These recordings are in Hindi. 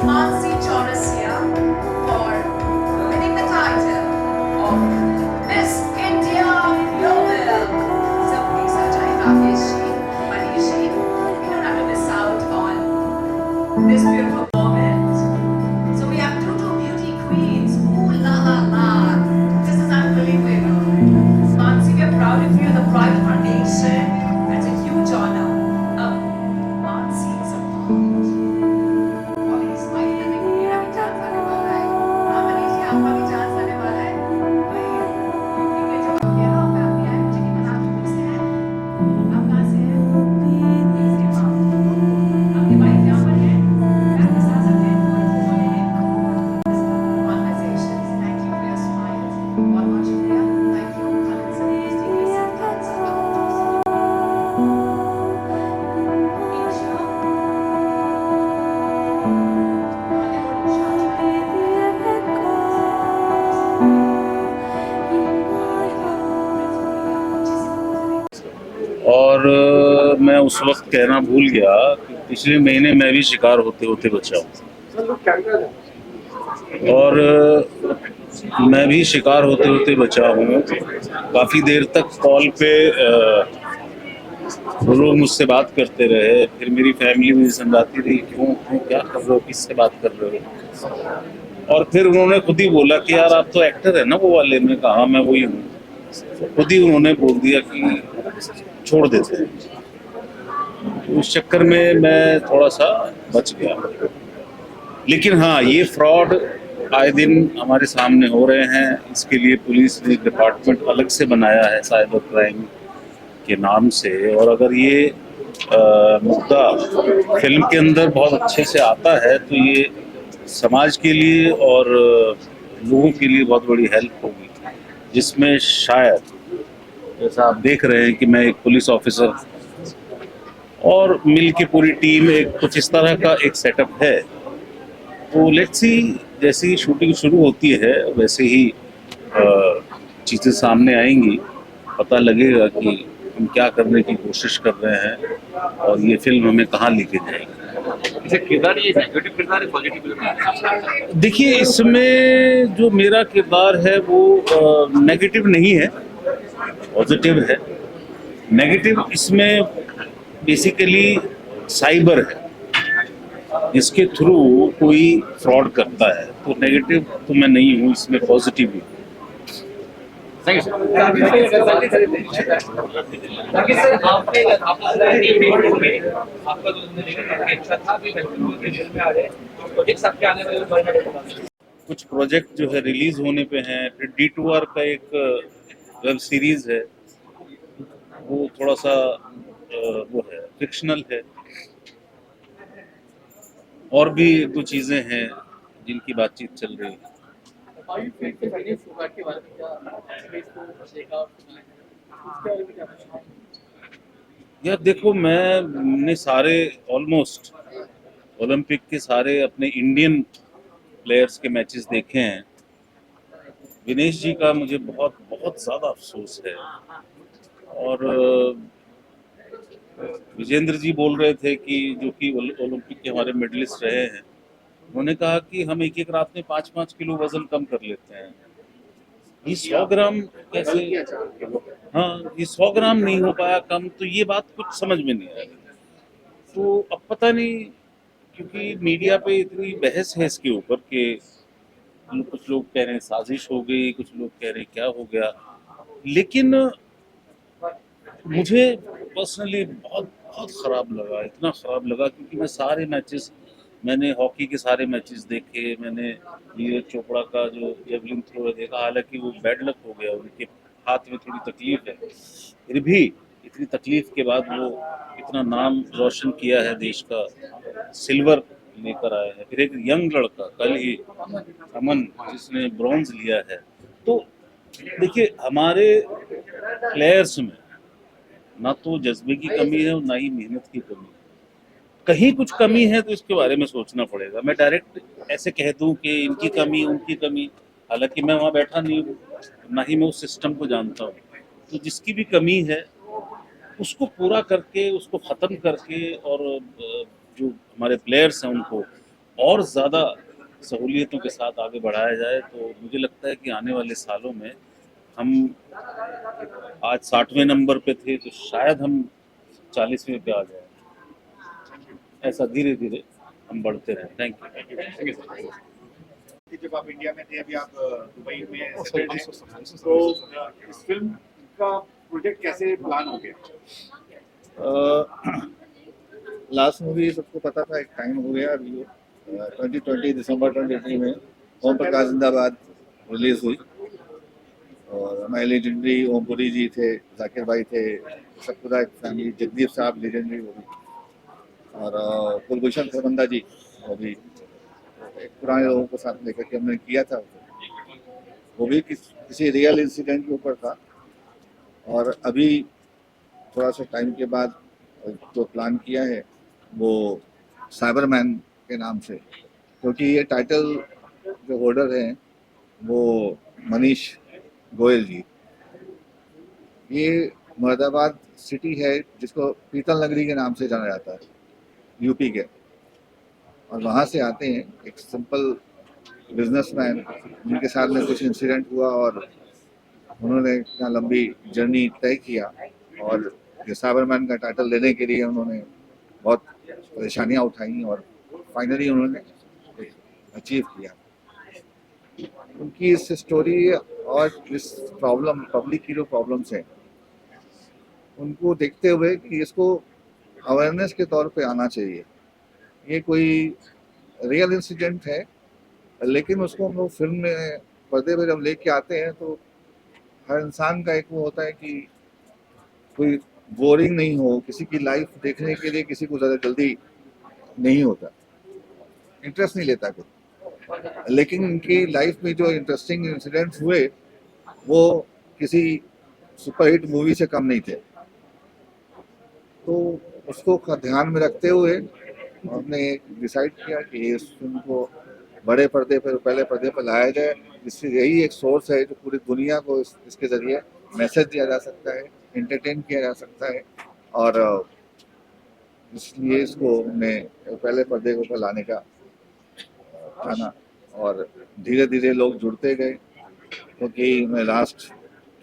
Mansi Chaurasia for winning the title of Miss India Global. So please join Rakesh ji, Manish ji. You don't have to miss out on this beautiful moment. So we have two beauty queens. Ooh la la la. This is unbelievable. Mansi, we are proud of you, the Private Foundation. That's a huge honor. Mansi is a और इस महीने में मेरा भी चांस आने वाला है। हाँ मनीष जी, आपका भी चांस आने वाला है। भाई यूपी में जो आप कह रहे हो, मैं अभी आई मुझे नहीं पता आप यूपी से हैं। आप कहाँ से हैं? अरे वाह, आपके भाई यहाँ पर हैं? मैं आपके साथ सकते हैं पूरे बोलेंगे। Conversations. Thank you for your smiles. बहुत बहुत शुक्रिया। Thank you Khalid sir, please take your seat. Khalid sir का और मैं उस वक्त कहना भूल गया कि पिछले महीने मैं भी शिकार होते होते बचा हूँ और मैं भी शिकार होते होते बचा हूँ। काफ़ी देर तक कॉल पे वो लोग मुझसे बात करते रहे, फिर मेरी फैमिली मुझे समझाती रही क्यों क्यों क्या कर रहे हो, किससे बात कर रहे हो। और फिर उन्होंने खुद ही बोला कि यार आप तो एक्टर है ना वो वाले। में कहा मैं वही हूँ। खुद ही उन्होंने बोल दिया कि छोड़ देते हैं। तो उस चक्कर में मैं थोड़ा सा बच गया। लेकिन हाँ, ये फ्रॉड आए दिन हमारे सामने हो रहे हैं। इसके लिए पुलिस ने डिपार्टमेंट अलग से बनाया है साइबर क्राइम के नाम से। और अगर ये मुद्दा फिल्म के अंदर बहुत अच्छे से आता है तो ये समाज के लिए और लोगों के लिए बहुत बड़ी हेल्प होगी, जिसमें शायद जैसा आप देख रहे हैं कि मैं एक पुलिस ऑफिसर और मिल के पूरी टीम एक कुछ इस तरह का एक सेटअप है। तो लेट्स सी, जैसे ही शूटिंग शुरू होती है वैसे ही चीज़ें सामने आएंगी, पता लगेगा कि हम क्या करने की कोशिश कर रहे हैं और ये फिल्म हमें कहाँ लेके जाएगी। किरदार ये नेगेटिव किरदार है, पॉजिटिव किरदार? देखिए, इसमें जो मेरा किरदार है वो नेगेटिव नहीं है, पॉजिटिव है। नेगेटिव इसमें बेसिकली साइबर है, इसके थ्रू कोई फ्रॉड करता है। तो नेगेटिव तो मैं नहीं हूँ, इसमें positive he. Thank you sir. आपका जो अच्छा था अभी में आ रहे प्रोजेक्ट्स आपके आने वाले कुछ प्रोजेक्ट जो है रिलीज होने पे हैं। फिर D2R का एक वेब सीरीज है, वो थोड़ा सा वो है, फिक्शनल है। और भी दो चीजें हैं जिनकी बातचीत चल रही है। यार देखो, मैंने सारे ऑलमोस्ट ओलंपिक के सारे अपने इंडियन प्लेयर्स के मैचेस देखे हैं। विनेश जी का मुझे बहुत बहुत ज़्यादा अफसोस है। और विजेंद्र जी बोल रहे थे कि जो कि ओलंपिक के हमारे मेडलिस्ट रहे हैं, उन्होंने कहा कि हम एक एक रात में 5-5 किलो वजन कम कर लेते हैं। ये 100 ग्राम कैसे? हाँ, ये 100 ग्राम नहीं हो पाया कम, तो ये बात कुछ समझ में नहीं आ रही। तो अब पता नहीं, क्योंकि मीडिया पे इतनी बहस है इसके ऊपर कि कुछ लोग कह रहे हैं साजिश हो गई, कुछ लोग कह रहे हैं क्या हो गया। लेकिन मुझे पर्सनली बहुत बहुत ख़राब लगा, इतना ख़राब लगा क्योंकि मैं सारे मैचेस, मैंने हॉकी के सारे मैचेस देखे, मैंने नीरज चोपड़ा का जो जेवलिन थ्रो देखा। हालांकि वो बैड लक हो गया, उनके हाथ में थोड़ी तकलीफ है, फिर भी इतनी तकलीफ के बाद वो इतना नाम रोशन किया है देश का, सिल्वर लेकर आए हैं। फिर एक यंग लड़का कल ही अमन, जिसने ब्रॉन्ज लिया है। तो देखिए, हमारे प्लेयर्स में ना तो जज्बे की कमी है और ना ही मेहनत की कमी है। कहीं कुछ कमी है तो इसके बारे में सोचना पड़ेगा। मैं डायरेक्ट ऐसे कह दूं कि इनकी कमी उनकी कमी, हालांकि मैं वहाँ बैठा नहीं हूँ, ना ही मैं उस सिस्टम को जानता हूँ। तो जिसकी भी कमी है उसको पूरा करके, उसको ख़त्म करके, और जो हमारे प्लेयर्स हैं उनको और ज़्यादा सहूलियतों के साथ आगे बढ़ाया जाए, तो मुझे लगता है कि आने वाले सालों में हम आज 60वें नंबर पे थे, तो शायद हम 40वें पे आ जाए। ऐसा धीरे धीरे हम बढ़ते रहें। Thank you. कि जब आप इंडिया में थे, अभी आप दुबई में सेटल्ड हैं, तो इस फिल्म का प्रोजेक्ट कैसे प्लान हो गया? लास्ट मूवी सबको पता था, एक टाइम हो गया अभी 2020 दिसंबर 2020 में ओम प्रकाश जिंदाबाद रिलीज हुई और हमारे लेजेंडरी ओमपुरी जी थे, जाकिर भाई थे, सब पूरा एक फैमिली, जगदीप साहब लेजेंडरी वो भी, और कुलभूषण खरबंदा जी वो भी एक पुराने लोगों को साथ लेकर के हमने किया था। वो भी किसी रियल इंसिडेंट के ऊपर था। और अभी थोड़ा सा टाइम के बाद जो प्लान किया है वो साइबरमैन के नाम से, क्योंकि ये टाइटल जो होल्डर हैं वो मनीष गोयल जी। ये मुरादाबाद सिटी है जिसको पीतल नगरी के नाम से जाना जाता है, यूपी के, और वहाँ से आते हैं एक सिंपल बिजनेसमैन जिनके साथ में कुछ इंसिडेंट हुआ और उन्होंने इतना लंबी जर्नी तय किया और ये साइबरमैन का टाइटल लेने के लिए उन्होंने बहुत परेशानियां उठाई और फाइनली उन्होंने अचीव किया। उनकी इस स्टोरी और इस प्रॉब्लम, पब्लिक की जो प्रॉब्लम्स हैं, उनको देखते हुए कि इसको अवेयरनेस के तौर पे आना चाहिए। ये कोई रियल इंसिडेंट है, लेकिन उसको हम लोग फिल्म में पर्दे पे जब लेके आते हैं तो हर इंसान का एक वो होता है कि कोई बोरिंग नहीं हो, किसी की लाइफ देखने के लिए किसी को ज़्यादा जल्दी नहीं होता, इंटरेस्ट नहीं लेता कोई। लेकिन उनकी लाइफ में जो इंटरेस्टिंग इंसिडेंट्स हुए वो किसी सुपरहिट मूवी से कम नहीं थे। तो उसको ध्यान में रखते हुए हमने डिसाइड किया कि इस फिल्म को बड़े पर्दे पर, पहले पर्दे पर लाया जाए, जिससे यही एक सोर्स है जो पूरी दुनिया को इसके ज़रिए मैसेज दिया जा सकता है, एंटरटेन किया जा सकता है, और इसलिए इसको हमने पहले पर्दे के ऊपर लाने का ठाना। और धीरे धीरे लोग जुड़ते गए, क्योंकि मैं लास्ट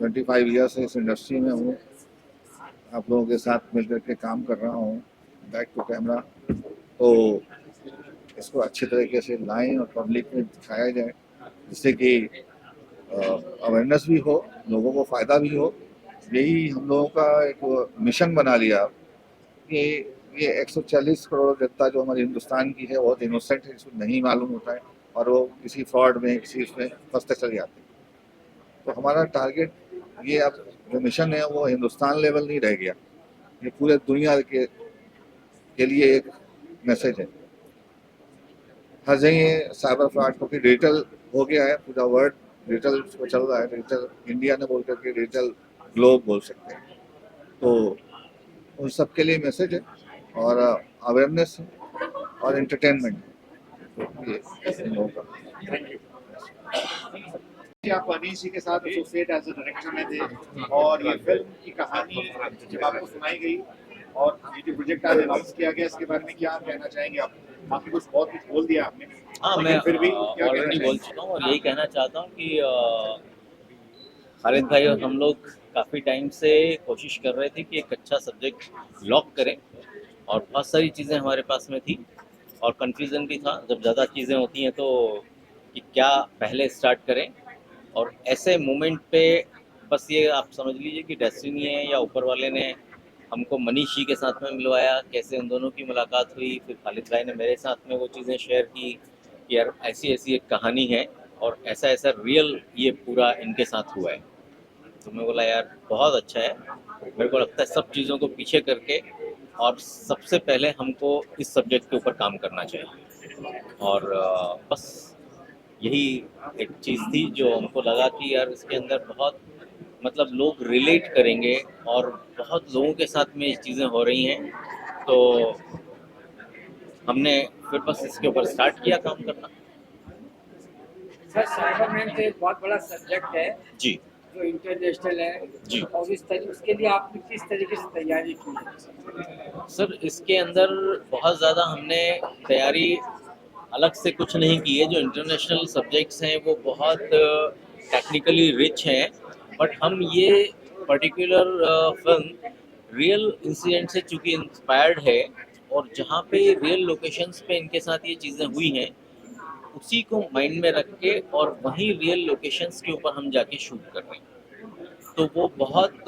25 ईयर से इस इंडस्ट्री में हूँ, आप लोगों के साथ मिलकर के काम कर रहा हूँ बैक टू कैमरा। तो इसको अच्छे तरीके से लाएं और पब्लिक में दिखाया जाए, जिससे कि अवेयरनेस भी हो, लोगों को फ़ायदा भी हो। यही हम लोगों का एक मिशन बना लिया कि ये 140 करोड़ जनता जो हमारी हिंदुस्तान की है बहुत इनोसेंट है, इसको नहीं मालूम होता है और वो किसी फ्रॉड में, किसी इसमें फंसते चले जाते हैं। तो हमारा टारगेट ये अब जो मिशन है वो हिंदुस्तान लेवल नहीं रह गया, ये पूरे दुनिया के लिए एक मैसेज है। हर जगह साइबर फ्रॉड, क्योंकि डिजिटल हो गया है, पूरा वर्ल्ड डिजिटल को चल रहा है, डिजिटल इंडिया ने बोल करके डिजिटल ग्लोब बोल सकते हैं। तो उन सब के लिए मैसेज है और अवेयरनेस है और एंटरटेनमेंट, ये इन लोगों का। आप अनीश जी के साथ एसोसिएट एज ए डायरेक्टर में थे और ये फिल्म की कहानी जब आपको सुनाई गई और ये जो प्रोजेक्ट आज अनाउंस किया गया, इसके बारे में क्या कहना चाहेंगे आप? आपने कुछ बहुत कुछ बोल दिया आपने, हाँ, मैं फिर भी क्या ऑलरेडी बोल चुका हूँ और यही कहना चाहता हूँ कि खालिद भाई और हम लोग काफ़ी टाइम से कोशिश कर रहे थे कि एक अच्छा सब्जेक्ट लॉक करें, और बहुत सारी चीज़ें हमारे पास में थी और कन्फ्यूज़न भी था जब ज़्यादा चीज़ें होती हैं तो कि क्या पहले स्टार्ट करें। और ऐसे मोमेंट पे बस ये आप समझ लीजिए कि डेस्टिनी है या ऊपर वाले ने हमको मनीष जी के साथ में मिलवाया, कैसे उन दोनों की मुलाकात हुई, फिर खालिद भाई ने मेरे साथ में वो चीज़ें शेयर की कि यार ऐसी ऐसी एक कहानी है और ऐसा ऐसा रियल ये पूरा इनके साथ हुआ है। तो मैं बोला यार बहुत अच्छा है, मेरे को लगता है सब चीज़ों को पीछे करके और सबसे पहले हमको इस सब्जेक्ट के ऊपर काम करना चाहिए। और बस यही एक चीज़ थी जो हमको लगा कि यार इसके अंदर बहुत मतलब लोग रिलेट करेंगे और बहुत लोगों के साथ में ये चीज़ें हो रही हैं, तो हमने फिर बस इसके ऊपर स्टार्ट किया काम करना। सर, साइबरमैन तो एक बहुत बड़ा सब्जेक्ट है जी जो इंटरनेशनल है जी और उसके लिए आपने किस तरीके से तैयारी की है? सर, इसके अंदर बहुत ज़्यादा हमने तैयारी अलग से कुछ नहीं किए। जो इंटरनेशनल सब्जेक्ट्स हैं वो बहुत टेक्निकली रिच हैं, बट हम ये पर्टिकुलर फिल्म रियल इंसिडेंट से चूंकि इंस्पायर्ड है, और जहाँ पे रियल लोकेशंस पे इनके साथ ये चीज़ें हुई हैं उसी को माइंड में रख के और वहीं रियल लोकेशंस के ऊपर हम जाके शूट कर रहे हैं। तो वो बहुत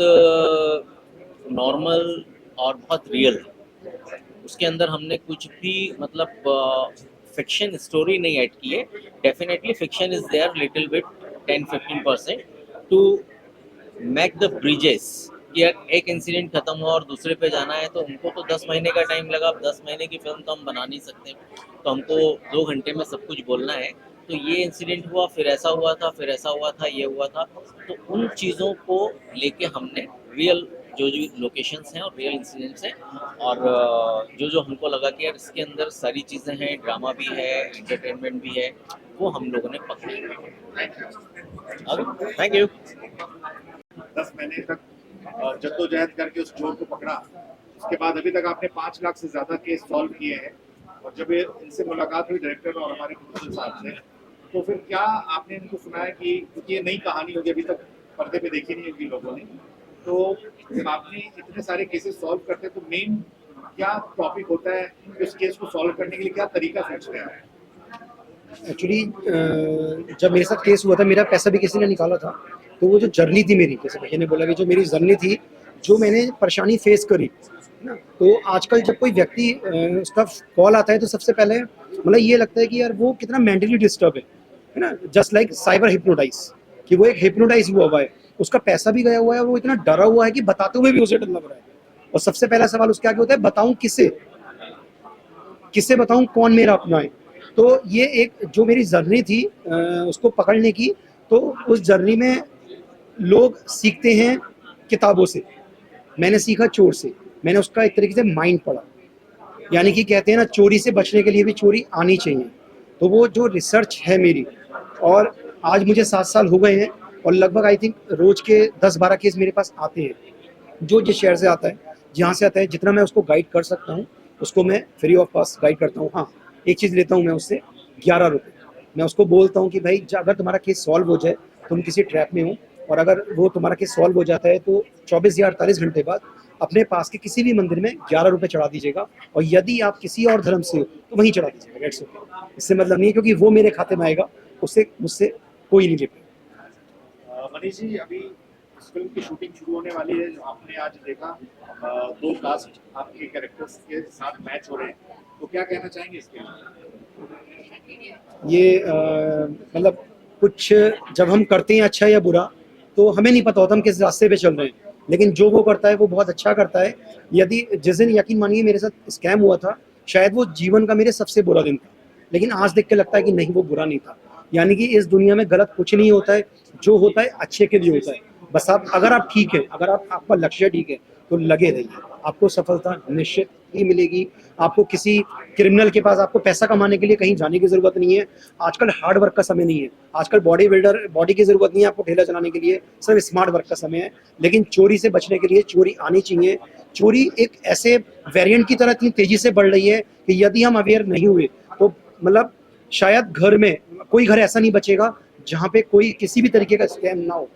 नॉर्मल और बहुत रियल है। उसके अंदर हमने कुछ भी मतलब फिक्शन स्टोरी नहीं ऐड की है। Definitely fiction is there little bit 10-15% to make the bridges कि यार एक इंसिडेंट खत्म हुआ और दूसरे पे जाना है, तो उनको तो 10 महीने का टाइम लगा। अब 10 महीने की फिल्म तो हम बना नहीं सकते, तो हमको 2 घंटे में सब कुछ बोलना है। तो ये इंसिडेंट हुआ, फिर ऐसा हुआ था, फिर ऐसा हुआ था, ये हुआ था। तो उन चीज़ों को लेके हमने रियल जो जो लोकेशंस हैं और रियल इंसिडेंट्स हैं, और जो जो हमको लगा कि यार इसके अंदर सारी चीज़ें हैं, ड्रामा भी है, एंटरटेनमेंट भी है, वो हम लोगों ने पकड़ी। Thank you. 10 महीने तक जद्दोजहद करके उस चोर को पकड़ा, उसके बाद अभी तक आपने 5 लाख से ज्यादा केस सॉल्व किए हैं, और जब ये इनसे मुलाकात हुई डायरेक्टर और हमारे प्रोड्यूसर साहब से, तो फिर क्या आपने इनको सुनाया कि क्योंकि ये नई कहानी होगी, अभी तक पर्दे पे देखी नहीं होगी लोगों ने, तो जब आपने इतने सारे केसेस सॉल्व करते हैं तो मेन क्या टॉपिक होता है, उस केस को सॉल्व करने के लिए क्या तरीका सोचते हैं? एक्चुअली जब मेरे साथ केस हुआ था, मेरा पैसा भी किसी ने निकाला था, तो वो जो जर्नी थी मेरी, जैसे भैया ने बोला कि जो मेरी जर्नी थी, जो मैंने परेशानी फेस करी है ना, तो आजकल जब कोई व्यक्ति उसका कॉल आता है तो सबसे पहले मतलब ये लगता है कि यार वो कितना मेंटली डिस्टर्ब है ना, जस्ट लाइक साइबर हिप्नोटाइज, कि वो एक हिप्नोटाइज हुआ है, उसका पैसा भी गया हुआ है, वो इतना डरा हुआ है कि बताते हुए भी उसे डर लग रहा है। और सबसे पहला सवाल उसके आगे होता है, बताऊं किसे, किससे बताऊं, कौन मेरा अपना है। तो ये एक जो मेरी जर्नी थी उसको पकड़ने की, तो उस जर्नी में लोग सीखते हैं किताबों से, मैंने सीखा चोर से। मैंने उसका एक तरीके से माइंड पढ़ा, यानी कि कहते हैं ना, चोरी से बचने के लिए भी चोरी आनी चाहिए। तो वो जो रिसर्च है मेरी, और आज मुझे 7 साल हो गए हैं, और लगभग आई थिंक रोज के 10-12 केस मेरे पास आते हैं, जो जिस शहर से आता है, जहाँ से आता है, जितना मैं उसको गाइड कर सकता हूँ उसको मैं फ्री ऑफ कॉस्ट गाइड करता हूँ। हाँ, एक चीज़ लेता हूँ मैं उससे 11 रुपये। मैं उसको बोलता हूँ कि भाई अगर तुम्हारा केस सॉल्व हो जाए, तुम किसी ट्रैप में हो, और अगर वो तुम्हारा केस सॉल्व हो जाता है तो 24 या 48 घंटे बाद अपने पास के किसी भी मंदिर में 11 रुपये चढ़ा दीजिएगा, और यदि आप किसी और धर्म से हो तो वहीं चढ़ा दीजिएगा। Dates okay. इससे मतलब नहीं है, क्योंकि वो मेरे खाते में आएगा, उससे मुझसे कोई नहीं ले पाएगा। मनीष जी, अभी इस फिल्म की शूटिंग शुरू होने वाली है, जो आपने आज देखा 2 कास्ट आपके कैरेक्टर्स के साथ मैच हो रहे हैं, तो क्या कहना चाहेंगे इसके लिए? ये मतलब कुछ जब हम करते हैं अच्छा या बुरा, तो हमें नहीं पता होता हम किस रास्ते पे चल रहे हैं, लेकिन जो वो करता है वो बहुत अच्छा करता है। यदि जिस दिन यकीन मानिए मेरे साथ स्कैम हुआ था, शायद वो जीवन का मेरे सबसे बुरा दिन था, लेकिन आज देख के लगता है कि नहीं, वो बुरा नहीं था। यानी कि इस दुनिया में गलत कुछ नहीं होता है, जो होता है अच्छे के लिए होता है। बस आप अगर आप ठीक है, अगर आपका लक्ष्य ठीक है, तो लगे रहिए, आपको सफलता निश्चित ही मिलेगी। आपको किसी क्रिमिनल के पास आपको पैसा कमाने के लिए कहीं जाने की जरूरत नहीं है। आजकल हार्ड वर्क का समय नहीं है, आजकल बॉडी की जरूरत नहीं है आपको ठेला चलाने के लिए, सिर्फ स्मार्ट वर्क का समय है। लेकिन चोरी से बचने के लिए चोरी आनी चाहिए। चोरी एक ऐसे वेरिएंट की तरह इतनी तेजी से बढ़ रही है कि यदि हम अवेयर नहीं हुए तो मतलब शायद घर में कोई घर ऐसा नहीं बचेगा जहाँ पे कोई किसी भी तरीके का स्कैम ना हो।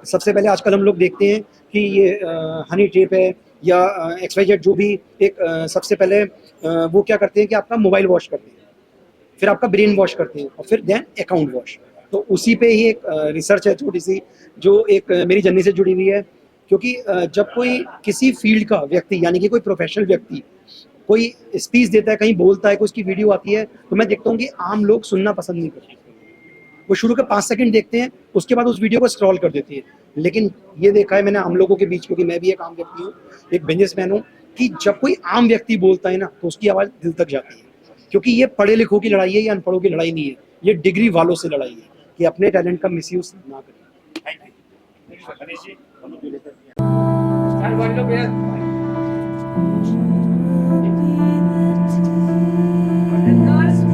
सबसे पहले आजकल हम लोग देखते हैं कि ये हनी ट्रैप है या XYZ, जो भी एक सबसे पहले वो क्या करते हैं कि आपका मोबाइल वॉश करते हैं, फिर आपका ब्रेन वॉश करते हैं, और फिर देन अकाउंट वॉश। तो उसी पे ही एक रिसर्च है छोटी सी, जो एक मेरी जर्नी से जुड़ी हुई है। क्योंकि जब कोई किसी फील्ड का व्यक्ति, यानी कि कोई प्रोफेशनल व्यक्ति कोई स्पीच देता है, कहीं बोलता है, कोई उसकी वीडियो आती है, तो मैं देखता हूँ कि आम लोग सुनना पसंद नहीं करते। वो शुरू के 5 सेकंड देखते हैं, उसके बाद उस वीडियो को स्क्रॉल कर देती है। लेकिन ये देखा है मैंने आम लोगों के बीच, क्योंकि मैं भी एक आम व्यक्ति हूँ, एक बिजनेसमैन हूँ, कि जब कोई आम व्यक्ति बोलता है ना, तो उसकी आवाज़ दिल तक जाती है। क्योंकि ये पढ़े लिखों की लड़ाई है या अनपढ़ों की लड़ाई नहीं है, ये डिग्री वालों से लड़ाई है, कि अपने टैलेंट का मिसयूज ना करें। Thank you Manish ji. Star बोल लो भैया।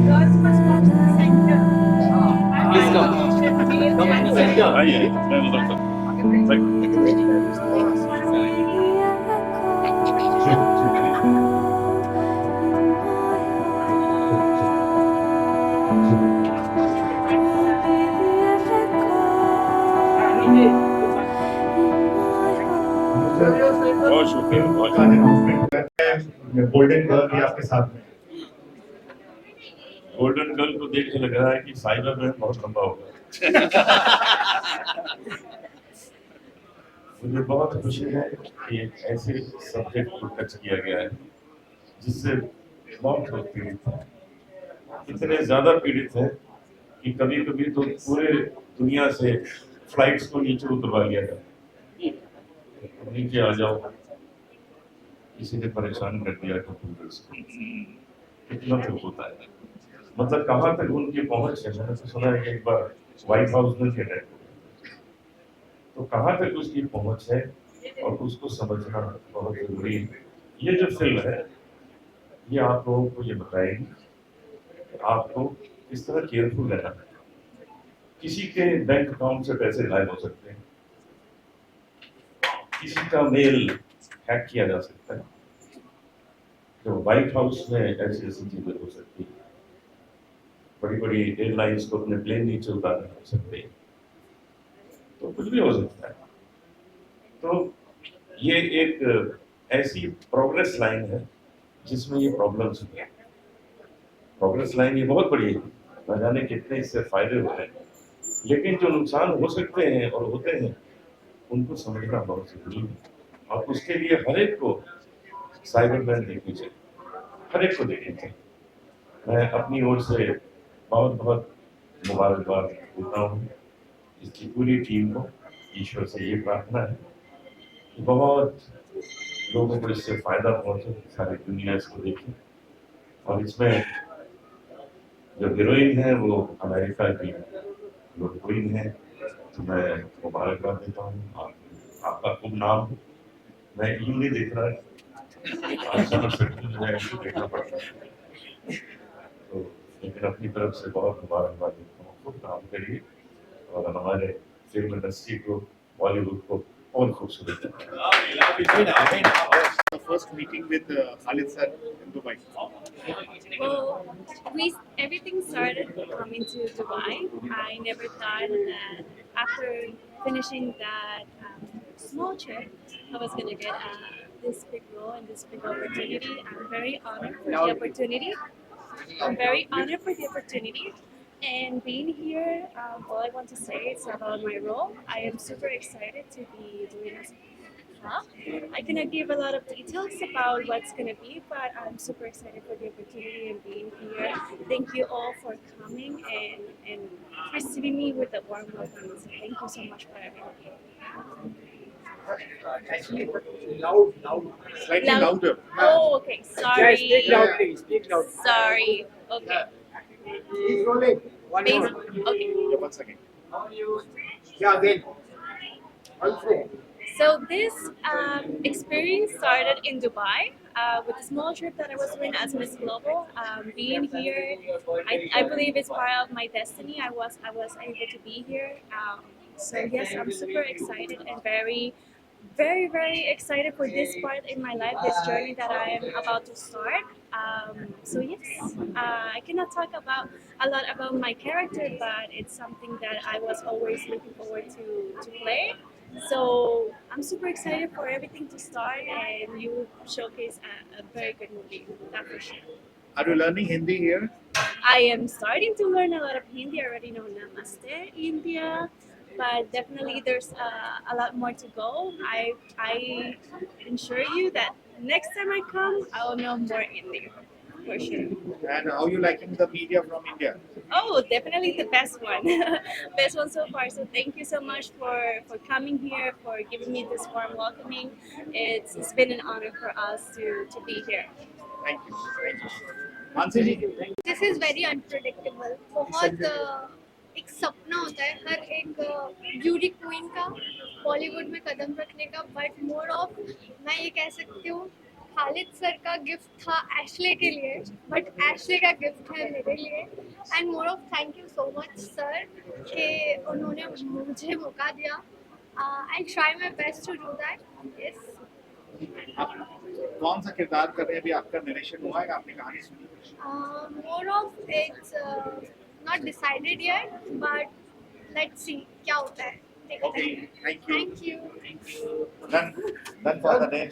Girls must come to the center. Please come in the center. आइए, मैं उधर तक। फिल्म का अनाउंसमेंट है, गोल्डन गर्ल भी आपके साथ में। गोल्डन गर्ल को देख के लग रहा है कि साइबर में बहुत लंबा होगा। मुझे बहुत खुशी है कि एक ऐसे सब्जेक्ट को टच किया गया है जिससे बहुत लोग पीड़ित हैं, इतने ज्यादा पीड़ित हैं कि कभी कभी तो पूरे दुनिया से फ्लाइट्स को नीचे उतरवा लिया जाता है। नीचे आ जाओ, किसी ने परेशान कर दिया कंप्यूटर्स को, कितना तक होता है, मतलब कहाँ तक उनकी पहुंच है। मैंने तो सुना है कि एक बार व्हाइट हाउस में थे अटैक हो गया। तो कहाँ तक उसकी पहुंच है और उसको समझना बहुत जरूरी है। ये जो फिल्म है ये आप लोगों को ये बताएगी कि आपको किस तरह केयरफुल रहना है। किसी के बैंक अकाउंट से पैसे गायब हो सकते हैं, किसी का मेल हैक किया जा सकता है, तो व्हाइट हाउस में ऐसी ऐसी चीजें हो सकती है। बड़ी बड़ी एयरलाइंस को अपने प्लेन नीचे उतारने हो सकते हैं, तो कुछ भी हो सकता है। तो ये एक ऐसी प्रोग्रेस लाइन है जिसमें ये प्रॉब्लम्स हुए हैं। प्रोग्रेस लाइन ये बहुत बड़ी है, न जाने कितने इससे फायदे हो रहे हैं, लेकिन जो नुकसान हो सकते हैं और होते हैं उनको समझना बहुत जरूरी है। और उसके लिए हर एक को साइबर बैन देखनी चाहिए, हर एक को देखनी चाहिए। मैं अपनी ओर से बहुत बहुत मुबारकबाद देता हूँ इसकी पूरी टीम को। ईश्वर से ये प्रार्थना है कि बहुत लोगों को इससे फायदा पहुंचे, सारी दुनिया इसको देखे। और इसमें जो हीरोइन है वो अमेरिका की हीरोइन है, तो मैं मुबारकबाद देता हूँ। आपका खूब नाम है। मैं हिंदी देख रहा है, आप समझ सकते हैं, मुझे देखना पड़ता है, तो लेकिन अपनी तरफ से बहुत मुबारकबाद देता हूँ। खूब काम करिए और हमारे फिल्म इंडस्ट्री को, बॉलीवुड को और खूबसूरत The first meeting with Khalid sir in Dubai. Well, everything started coming to Dubai. I never thought that after finishing that small trip, I was going to get this big role and this big opportunity. I'm very honored for the opportunity. I'm very honored for the opportunity. And being here, all I want to say is about my role. I am super excited to be doing this. I cannot give a lot of details about what's going to be, but I'm super excited for the opportunity and being here. Thank you all for coming and receiving me with a warm welcome. So thank you so much for everything. Slightly Loud. louder. Oh, okay. Guys, Sorry. speak loudly, speak loudly. Sorry. Okay. He's rolling. One Thanks. more. Okay. Yeah, 1 second. Yeah, again. Also. So this experience started in Dubai with a small trip that I was doing as Miss Global. Being here, I believe it's part of my destiny. I was able to be here. So yes, I'm super excited and very excited for this part in my life, this journey that I am about to start. So yes, I cannot talk about a lot about my character, but it's something that I was always looking forward to play. So I'm super excited for everything to start, and you showcase a very good movie, that for sure. Are you learning Hindi here? I am starting to learn a lot of Hindi. I already know Namaste, India, but definitely there's a lot more to go. I ensure you that next time I come, I will know more Hindi, for sure. And how you liking the media from India? Oh, definitely the best one. Best one so far. So thank you so much for coming here, for giving me this warm welcoming. It's been an honor for us to be here. Thank you. Thank you. Mansi ji, this is very unpredictable. बहुत एक सपना होता है हर एक ब्यूटी क्वीन का बॉलीवुड में कदम रखने का, बट मोर ऑफ मैं ये कह सकती हूँ खालिद सर का गिफ्ट था एशले के लिए, बट एशले का गिफ्ट है मेरे लिए। And more of thank you so much sir कि उन्होंने मुझे मौका दिया। I try my best to do that. Yes. आप कौन सा किरदार कर रहे हैं? अभी आपका नरेशन हुआ है, आपने कहानी सुनी? More of its not decided yet, but let's see क्या होता है। Okay, thank you. Thank you. Done for the day.